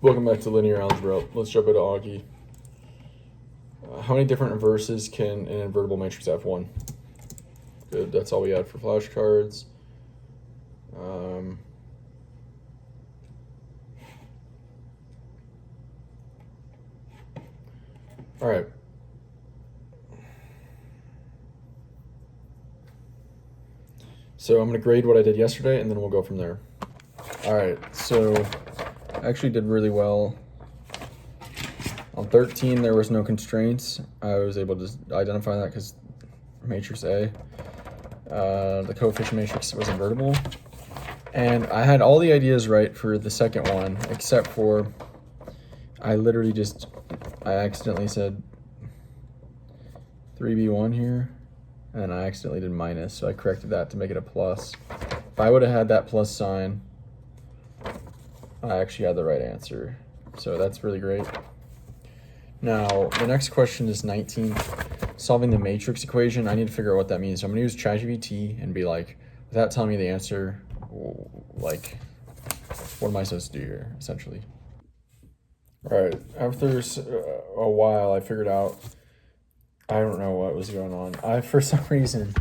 Welcome back to linear algebra. Let's jump into Augie. How many different inverses can an invertible matrix have? One. Good. That's all we had for flashcards. All right. So I'm going to grade what I did yesterday, and then we'll go from there. All right. So I actually did really well. On 13, there was no constraints. I was able to identify that because matrix A, the coefficient matrix was invertible. And I had all the ideas right for the second one, except for I accidentally said 3b1 here, and I accidentally did minus, so I corrected that to make it a plus. If I would have had that plus sign, I actually had the right answer. So that's really great. Now, the next question is 19, solving the matrix equation. I need to figure out what that means. So I'm gonna use ChatGPT and be like, without telling me the answer, like, what am I supposed to do here, essentially? All right, after a while, I figured out, I don't know what was going on. For some reason,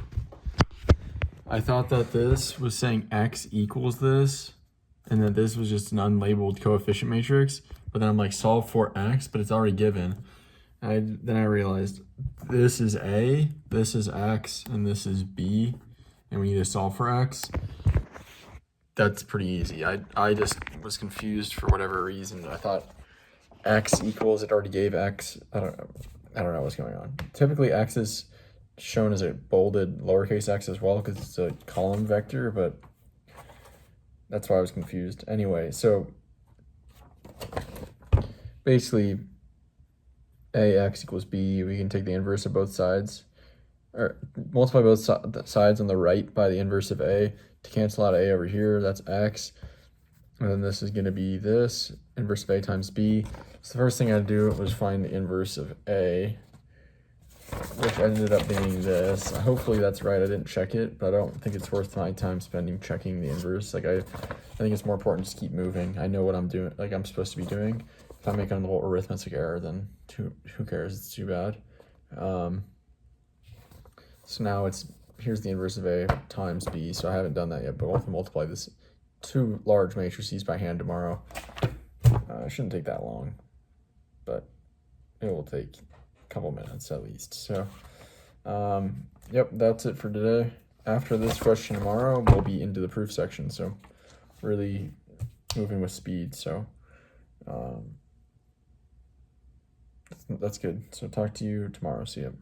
I thought that this was saying x equals this, and that this was just an unlabeled coefficient matrix. But then I'm like, solve for x, but it's already given. Then I realized this is A, this is x, and this is b, and we need to solve for x. That's pretty easy. I just was confused for whatever reason. I thought x equals, it already gave x. I don't know what's going on. Typically x is shown as a bolded lowercase x as well because it's a column vector, but that's why I was confused. Anyway, so basically ax equals b, we can take the inverse of both sides, or multiply both sides on the right by the inverse of a to cancel out a over here. That's x. And then this is going to be this, inverse of a times b. So the first thing I had to do was find the inverse of a, which ended up being this. Hopefully that's right. I didn't check it, but I don't think it's worth my time spending checking the inverse. Like I think it's more important to keep moving. I know what I'm doing, like I'm supposed to be doing. If I'm making a little arithmetic error, then who cares? It's too bad. So now here's the inverse of a times b. So I haven't done that yet, but we'll have to multiply this two large matrices by hand tomorrow. It shouldn't take that long, but it will take a couple minutes at least. So, yep, that's it for today. After this question tomorrow, we'll be into the proof section. So really moving with speed. So, that's good. So talk to you tomorrow. See you.